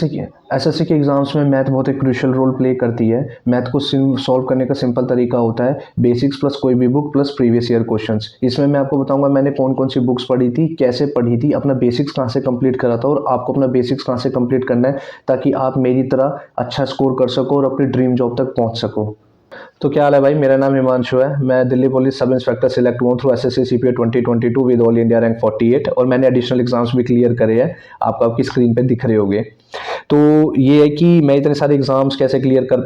SSC के exams में math बहुत एक क्रूशियल रोल प्ले करती है। मैथ को सॉल्व करने का सिंपल तरीका होता है बेसिक्स प्लस कोई भी book plus previous year questions. इसमें मैं आपको बताऊंगा मैंने कौन कौन सी बुक्स पढ़ी थी, कैसे पढ़ी थी, अपना बेसिक्स कहाँ से कंप्लीट करा था और आपको अपना बेसिक्स कहाँ से कंप्लीट करना है ताकि आप मेरी तरह अच्छा स्कोर कर सको और अपनी ड्रीम जॉब तक पहुँच सको। तो क्या हाल है भाई, मेरा नाम हिमांशु है। मैं Delhi police sub inspector select हुआ through SSC CPO 2022 with all India rank 48 और मैंने एडिशनल एग्जाम्स भी क्लियर करे हैं। आपको आपकी स्क्रीन पे दिख रहे होंगे। तो ये है कि मैं इतने सारे एग्जाम्स कैसे क्लियर कर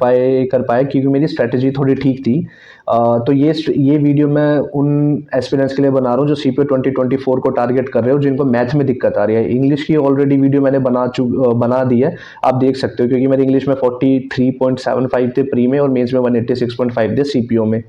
पाए क्योंकि मेरी स्ट्रेटजी थोड़ी ठीक थी। तो ये वीडियो मैं उन एस्पिरेंट्स के लिए बना रहा हूँ जो सीपीओ 2024 को टारगेट कर रहे हो, जिनको मैथ में दिक्कत आ रही है। इंग्लिश की ऑलरेडी वीडियो मैंने बना दी है, आप देख सकते हो, क्योंकि मेरे इंग्लिश में 43.75 थे प्री में और मेंस में 186.5 थे सीपीओ में।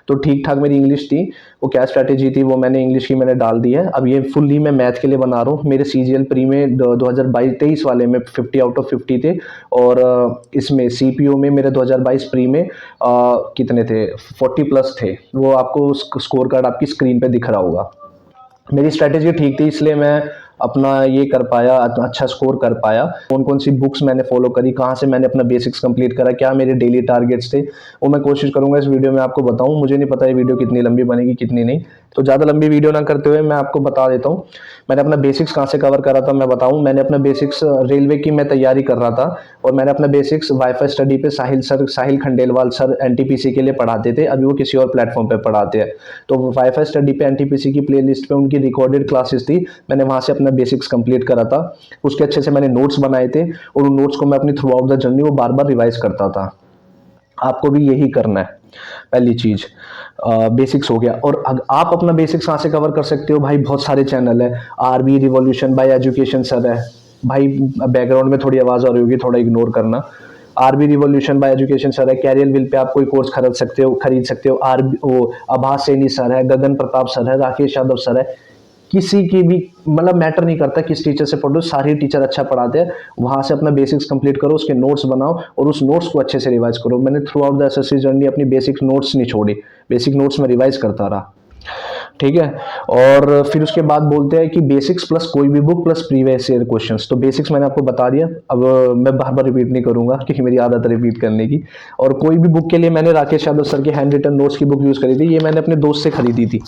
तो ठीक ठाक मेरी इंग्लिश थी। वो क्या स्ट्रैटेजी थी वो मैंने इंग्लिश की डाल दी है। अब ये फुल्ली मैं मैथ के लिए बना रहा हूँ। मेरे सीजीएल प्री में 2022-23 वाले में 50 आउट ऑफ 50 थे और इसमें सीपीओ में मेरे 2022 प्री में कितने थे, 40 प्लस थे। वो आपको स्कोर कार्ड आपकी स्क्रीन पे दिख रहा होगा। मेरी स्ट्रैटेजी ठीक थी, इसलिए मैं अपना ये कर पाया, अच्छा स्कोर कर पाया। कौन कौन सी बुक्स मैंने फॉलो करी, कहाँ से मैंने अपना बेसिक्स कंप्लीट करा, क्या मेरे डेली टारगेट्स थे, वो मैं कोशिश करूंगा इस वीडियो में आपको बताऊं। मुझे नहीं पता ये वीडियो कितनी लंबी बनेगी कितनी नहीं, तो ज़्यादा लंबी वीडियो ना करते हुए मैं आपको बता देता हूँ मैंने अपना बेसिक्स कहाँ से कवर करा था। मैं बताऊँ, मैंने अपना बेसिक्स रेलवे की मैं तैयारी कर रहा था और मैंने अपना बेसिक्स वाईफाई स्टडी पे साहिल खंडेलवाल सर एनटीपीसी के लिए पढ़ाते थे। अभी वो किसी और प्लेटफॉर्म पे पढ़ाते हैं। तो वाईफाई स्टडी पे एनटीपीसी की प्लेलिस्ट पे उनकी रिकॉर्डेड क्लासेस थी, मैंने वहाँ से अपना बेसिक्स कंप्लीट करा था। उसके अच्छे से मैंने नोट्स बनाए थे और उन नोट्स को मैं अपनी थ्रू आउट द जर्नी वो बार बार रिवाइज करता था। आपको भी यही करना है। पहली चीज बेसिक्स हो गया। और आप अपना बेसिक्स कहाँ से कवर कर सकते हो भाई, बहुत सारे चैनल है। RB revolution by education sir है भाई, बैकग्राउंड में थोड़ी आवाज आ रही होगी, थोड़ा इग्नोर करना। RB revolution by education sir है। कैरियर विल पे आप कोई कोर्स खरीद सकते हो। आभास सैनी सर है, गगन प्रताप सर है, राकेश यादव सर है। किसी की भी मैटर नहीं करता किस टीचर से पढ़ो, सारे टीचर अच्छा पढ़ाते हैं। वहां से अपना बेसिक्स कंप्लीट करो, उसके नोट्स बनाओ और उस नोट्स को अच्छे से रिवाइज करो। मैंने through out the assessee journey अपनी बेसिक नोट्स नहीं छोड़ी, बेसिक नोट्स में रिवाइज करता रहा। ठीक है। और फिर उसके बाद बोलते हैं कि बेसिक्स प्लस कोई भी book plus previous year questions. तो बेसिक्स मैंने आपको बता दिया, अब मैं बार बार रिपीट नहीं करूंगा क्योंकि मेरी आदत है रिपीट करने की। और कोई भी बुक के लिए मैंने राकेश यादव सर के हैंड रिटन नोट्स की बुक यूज करी थी। ये मैंने अपने दोस्त से खरीदी थी,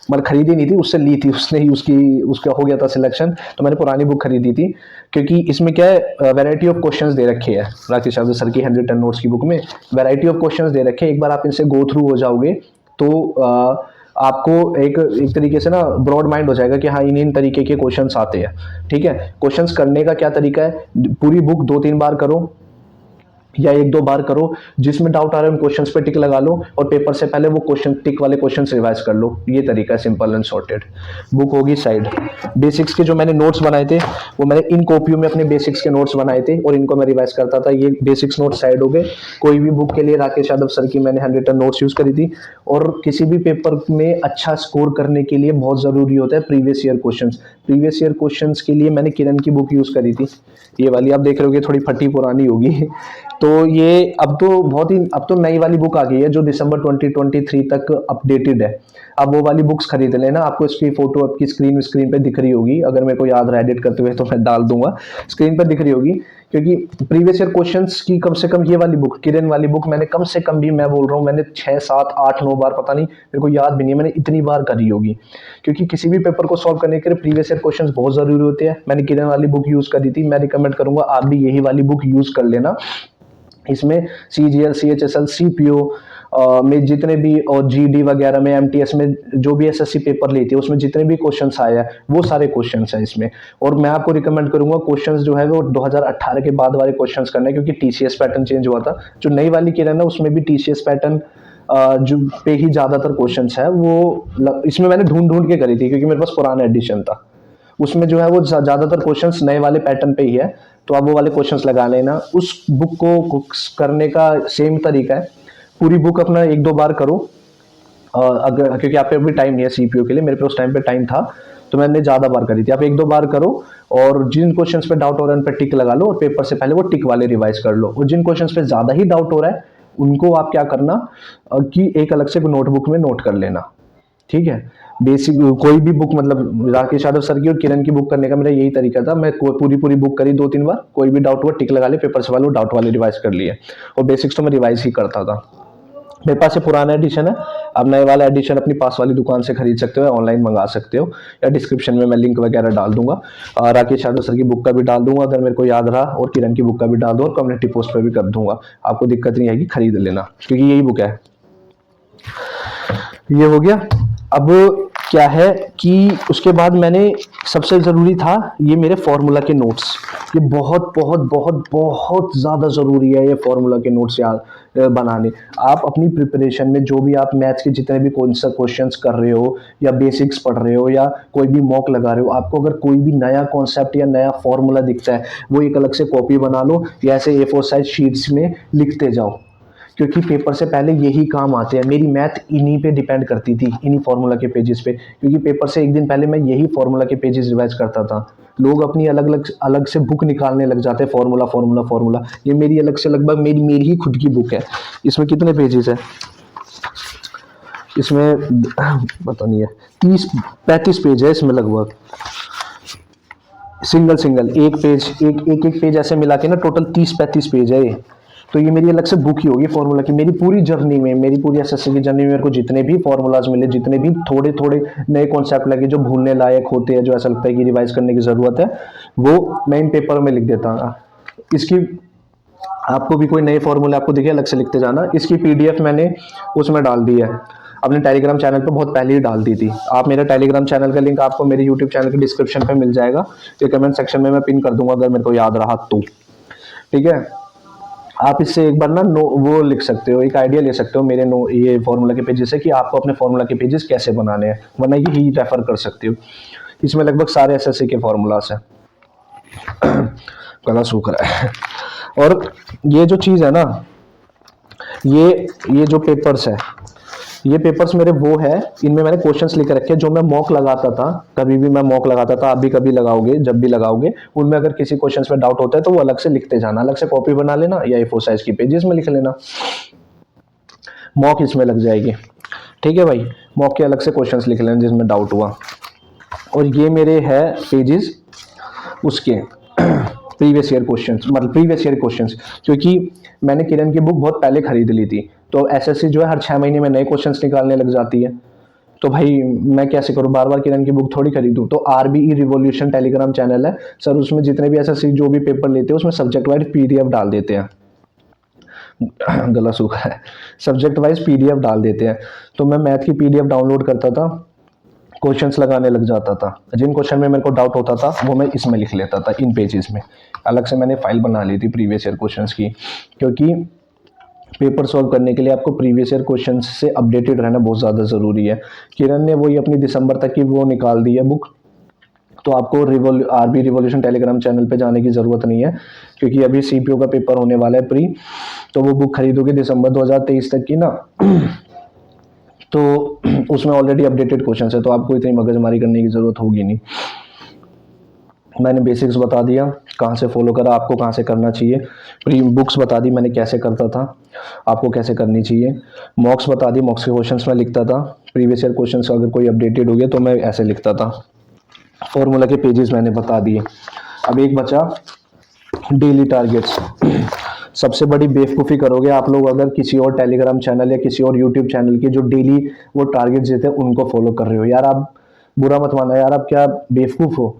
मतलब खरीदी नहीं थी, उससे ली थी, उसने ही उसका हो गया था सिलेक्शन, तो मैंने पुरानी बुक खरीदी थी। क्योंकि इसमें क्या है, वैरायटी ऑफ क्वेश्चंस दे रखे हैं राकेश यादव सर की हैंड रिटन नोट्स की बुक में। वैरायटी ऑफ क्वेश्चंस दे रखे हैं, एक बार आप इनसे गो थ्रू हो जाओगे तो आपको एक तरीके से ना ब्रॉड माइंड हो जाएगा कि हाँ इन तरीके के क्वेश्चंस आते हैं। ठीक है। क्वेश्चंस करने का क्या तरीका है, पूरी बुक 2-3 बार करो या 1-2 बार करो। जिसमें डाउट आ रहा है उन क्वेश्चंस पे टिक लगा लो और पेपर से पहले वो क्वेश्चन टिक वाले क्वेश्चंस रिवाइज कर लो। ये तरीका है, सिंपल एंड सॉर्टेड। बुक होगी साइड। बेसिक्स के जो मैंने नोट्स बनाए थे वो मैंने इन कॉपियों में अपने बेसिक्स के नोट्स बनाए थे और इनको मैं रिवाइज करता था। ये बेसिक्स नोट्स साइड हो गए। कोई भी बुक के लिए राकेश यादव सर की मैंने हैंड रिटन नोट्स यूज करी थी। और किसी भी पेपर में अच्छा स्कोर करने के लिए बहुत जरूरी होता है previous year questions. Previous year questions के लिए मैंने किरण की बुक यूज करी थी, ये वाली आप देख रहे होगे, थोड़ी फटी पुरानी होगी। तो ये अब तो नई वाली बुक आ गई है जो दिसंबर 2023 तक अपडेटेड है। अब वो वाली बुक्स खरीद लेना। आपको इसकी फोटो आपकी स्क्रीन पे दिख रही होगी, अगर मेरे को याद रहा एडिट करते हुए तो मैं डाल दूंगा, स्क्रीन पर दिख रही होगी। क्योंकि प्रीवियस ईयर क्वेश्चंस की कम से कम ये वाली बुक, किरण वाली बुक, मैंने कम से कम भी मैं बोल रहा हूँ मैंने 6, 7, 8, 9 बार, पता नहीं मेरे को याद भी नहीं है, मैंने इतनी बार करी होगी। क्योंकि किसी भी पेपर को सॉल्व करने के लिए प्रीवियस ईयर क्वेश्चंस बहुत जरूरी होते हैं। मैंने किरण वाली बुक यूज करी थी, मैं रिकमेंड करूंगा आप भी यही वाली बुक यूज कर लेना। इसमें सीजीएल, सीएचएसएल, सीपीओ में जितने भी और जीडी वगैरह में, एमटीएस में जो भी एसएससी पेपर लेती है उसमें जितने भी क्वेश्चंस आए हैं वो सारे क्वेश्चंस हैं इसमें। और मैं आपको रिकमेंड करूंगा क्वेश्चंस जो है वो 2018 के बाद वाले क्वेश्चंस करना है, क्योंकि टीसीएस पैटर्न चेंज हुआ था। जो नई वाली किरण है उसमें भी टीसीएस पैटर्न जो पे ही ज्यादातर क्वेश्चंस है वो इसमें मैंने ढूंढ के करी थी क्योंकि मेरे पास पुराना एडिशन था। उसमें जो है वो ज्यादातर क्वेश्चंस नए वाले पैटर्न पे ही है, तो आप वो वाले क्वेश्चंस लगा लेना। उस बुक को करने का सेम तरीका है, पूरी बुक अपना 1-2 बार करो। अगर क्योंकि आप पे अभी टाइम नहीं है सीपीओ के लिए, मेरे पे उस टाइम पे टाइम था तो मैंने ज्यादा बार करी थी। आप 1-2 बार करो और जिन क्वेश्चंस पे डाउट हो रहा है उन पे टिक लगा लो और पेपर से पहले वो टिक वाले रिवाइज कर लो। और जिन क्वेश्चंस पे ज्यादा ही डाउट हो रहा है उनको आप क्या करना कि एक अलग से नोटबुक में नोट कर लेना। ठीक है। बेसिक कोई भी बुक, मतलब राकेश यादव सर की और किरण की बुक करने का मेरा यही तरीका था। मैं पूरी पूरी बुक करी 2-3 बार, कोई भी डाउट हुआ टिक लगा ले, पेपर से वाले डाउट वाले रिवाइज कर लिए, और बेसिक्स तो मैं रिवाइज ही करता था। मेरे पास ये पुराना एडिशन है, अब नए वाला एडिशन अपनी पास वाली दुकान से खरीद सकते हो, ऑनलाइन मंगा सकते हो, या डिस्क्रिप्शन में मैं लिंक वगैरह डाल दूंगा। राकेश यादव सर की बुक का भी डाल दूंगा अगर मेरे को याद रहा, और किरण की बुक का भी डाल दूंगा, और कम्युनिटी पोस्ट पे भी कर दूंगा। आपको दिक्कत नहीं आएगी, खरीद लेना, क्योंकि यही बुक है। ये हो गया। अब क्या है कि उसके बाद मैंने, सबसे ज़रूरी था ये मेरे फार्मूला के नोट्स। ये बहुत बहुत बहुत बहुत ज़्यादा ज़रूरी है ये फार्मूला के नोट्स याद बनाने। आप अपनी प्रिपरेशन में जो भी आप मैथ्स के जितने भी कौन सा क्वेश्चंस कर रहे हो, या बेसिक्स पढ़ रहे हो, या कोई भी मॉक लगा रहे हो, आपको अगर कोई भी नया कॉन्सेप्ट या नया फार्मूला दिखता है, वो एक अलग से कॉपी बना लो, या ऐसे A4 साइज शीट्स में लिखते जाओ, क्योंकि पेपर से पहले यही काम आते हैं। मेरी मैथ इन्हीं पे डिपेंड करती थी, इन्हीं फार्मूला के पेजेस पे, क्योंकि पेपर से एक दिन पहले मैं यही फार्मूला के पेजेस रिवाइज करता था। लोग अपनी अलग अलग अलग से बुक निकालने लग जाते हैं, फार्मूला फार्मूला फार्मूला। ये मेरी अलग से, लगभग मेरी मेरी ही खुद की बुक है। इसमें कितने पेजेस है, इसमें पता नहीं है, 30-35 पेज है इसमें लगभग, सिंगल सिंगल एक पेज, एक पेज ऐसे मिला के ना टोटल 30-35 पेज है ये। तो ये मेरी अलग से बुक ही होगी फार्मूला की। मेरी पूरी जर्नी में, मेरी पूरी एसएससी की जर्नी में मेरे को जितने भी फार्मूलाज मिले, जितने भी थोड़े थोड़े नए कॉन्सेप्ट लगे जो भूलने लायक होते हैं, जो ऐसा लगता है कि रिवाइज करने की जरूरत है, वो मैं इन पेपर में लिख देता हूँ। इसकी, आपको भी कोई नए फॉर्मूले आपको दिखे अलग से लिखते जाना। इसकी पीडीएफ मैंने उसमें डाल दी है, अपने टेलीग्राम चैनल पे बहुत पहले ही डाल दी थी। आप मेरे टेलीग्राम चैनल का लिंक आपको मेरे यूट्यूब चैनल के डिस्क्रिप्शन पे मिल जाएगा, ये कमेंट सेक्शन में मैं पिन कर दूंगा अगर मेरे को याद रहा तो, ठीक है। आप इससे एक बार ना वो लिख सकते हो, एक आइडिया ले सकते हो मेरे ये फॉर्मूला के पेजेस से, कि आपको अपने फॉर्मूला के पेजेस कैसे बनाने हैं, वरना यही रेफर कर सकते हो। इसमें लगभग सारे एसएससी के फॉर्मूलास हैं। गला सूख रहा है। और ये जो चीज़ है ना, ये जो पेपर्स है, ये पेपर्स मेरे वो है, इनमें मैंने क्वेश्चंस लिख रखे हैं जो मैं मॉक लगाता था, कभी भी मैं मॉक लगाता था, आप भी कभी लगाओगे, जब भी लगाओगे, उनमें अगर किसी क्वेश्चंस में डाउट होता है तो वो अलग से लिखते जाना, अलग से कॉपी बना लेना, या A4 साइज की पेजेस में लिख लेना, मॉक इसमें लग जाएगी, ठीक है भाई। मॉक के अलग से क्वेश्चंस लिख लेना जिसमें डाउट हुआ। और ये मेरे है पेजेस उसके प्रीवियस ईयर क्वेश्चंस, मतलब प्रीवियस ईयर क्वेश्चंस, क्योंकि मैंने किरण की बुक बहुत पहले खरीद ली थी, तो एसएससी जो है हर 6 महीने में नए क्वेश्चंस निकालने लग जाती है। तो भाई मैं कैसे करूँ, बार बार किरण की बुक थोड़ी खरीदूँ। तो आरबीई रिवॉल्यूशन टेलीग्राम चैनल है सर, उसमें जितने भी एसएससी जो भी पेपर लेते हैं उसमें सब्जेक्ट वाइज पीडीएफ डाल देते हैं। गला सूखा है, सब्जेक्ट वाइज पीडीएफ डाल देते हैं। तो मैं मैथ की पीडीएफ डाउनलोड करता था, क्वेश्चंस लगाने लग जाता था, जिन क्वेश्चन में मेरे को डाउट होता था वो मैं इसमें लिख लेता था, इन पेजेस में। अलग से मैंने फाइल बना ली थी प्रीवियस ईयर क्वेश्चंस की, क्योंकि पेपर सॉल्व करने के लिए आपको प्रीवियस ईयर क्वेश्चंस से अपडेटेड रहना बहुत ज़्यादा ज़रूरी है। किरण ने वही अपनी दिसंबर तक की वो निकाल दी है बुक, तो आपको आरबी रिवॉल्यूशन टेलीग्राम चैनल पे जाने की ज़रूरत नहीं है, क्योंकि अभी सीपीओ का पेपर होने वाला है प्री, तो वो बुक खरीदोगे दिसंबर 2023 तक की ना, तो उसमें ऑलरेडी अपडेटेड क्वेश्चन है, तो आपको इतनी मगजमारी करने की ज़रूरत होगी नहीं। मैंने बेसिक्स बता दिया कहाँ से फॉलो करा, आपको कहाँ से करना चाहिए, प्री बुक्स बता दी मैंने कैसे करता था, आपको कैसे करनी चाहिए, मॉक्स बता दी, मॉक्स के क्वेश्चंस मैं लिखता था, प्रीवियस ईयर क्वेश्चंस अगर कोई अपडेटेड हो गया तो मैं ऐसे लिखता था, फॉर्मूला के पेजेस मैंने बता दिए। अब एक बचा डेली टारगेट्स। सबसे बड़ी बेवकूफ़ी करोगे आप लोग अगर किसी और टेलीग्राम चैनल या किसी और यूट्यूब चैनल के जो डेली वो टारगेट्स देते हैं उनको फॉलो कर रहे हो। यार आप बुरा मत माना यार, आप क्या बेवकूफ़ हो।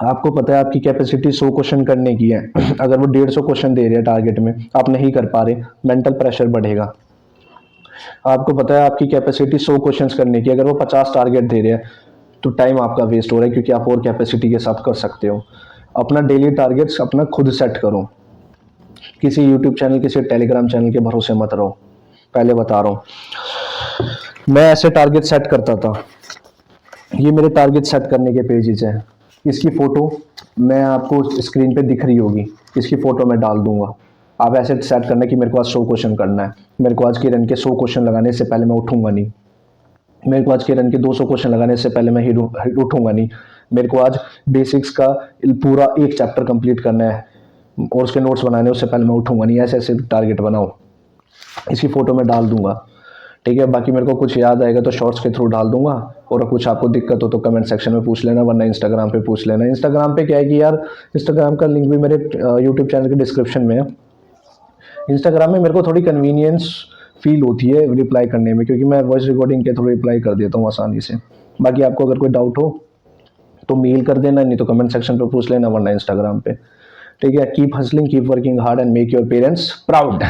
आपको पता है आपकी कैपेसिटी 100 क्वेश्चन करने की है, अगर वो 150 क्वेश्चन दे रहे हैं टारगेट में, आप नहीं कर पा रहे, मेंटल प्रेशर बढ़ेगा। आपको पता है आपकी कैपेसिटी 100 क्वेश्चंस करने की, अगर वो 50 टारगेट दे रहे हैं तो टाइम आपका वेस्ट हो रहा है, क्योंकि आप और कैपेसिटी के साथ कर सकते हो। अपना डेली टारगेट्स अपना खुद सेट करो, किसी यूट्यूब चैनल किसी टेलीग्राम चैनल के भरोसे मत रहो, पहले बता रहा हूँ। मैं ऐसे टारगेट सेट करता था, ये मेरे टारगेट सेट करने के पेजेस हैं। इसकी फ़ोटो मैं आपको स्क्रीन पे दिख रही होगी, इसकी फ़ोटो मैं डाल दूंगा। आप ऐसे सेट करना कि मेरे को आज 100 क्वेश्चन करना है, मेरे को आज किरण के 100 क्वेश्चन लगाने से पहले मैं उठूंगा नहीं, मेरे को आज किरण के 200 क्वेश्चन लगाने से पहले मैं उठूंगा नहीं, मेरे को आज बेसिक्स का पूरा एक चैप्टर कंप्लीट करना है और उसके नोट्स बनाने उससे पहले मैं उठूंगा नहीं। ऐसे ऐसे टारगेट बनाओ, इसकी फ़ोटो मैं डाल दूंगा, ठीक है, बाकी मेरे को कुछ याद आएगा तो शॉर्ट्स के थ्रू डाल दूंगा, और कुछ आपको दिक्कत हो तो कमेंट सेक्शन में पूछ लेना, वरना इंस्टाग्राम पे पूछ लेना। इंस्टाग्राम पे क्या है कि यार, इंस्टाग्राम का लिंक भी मेरे यूट्यूब चैनल के डिस्क्रिप्शन में है। इंस्टाग्राम में मेरे को थोड़ी कन्वीनियंस फील होती है रिप्लाई करने में, क्योंकि मैं वॉइस रिकॉर्डिंग के थ्रू रिप्लाई कर देता हूँ आसानी से। बाकी आपको अगर कोई डाउट हो तो मेल कर देना, नहीं तो कमेंट सेक्शन पे पूछ लेना, वरना इंस्टाग्राम पे। ठीक है, keep hustling, keep working hard and make your parents proud.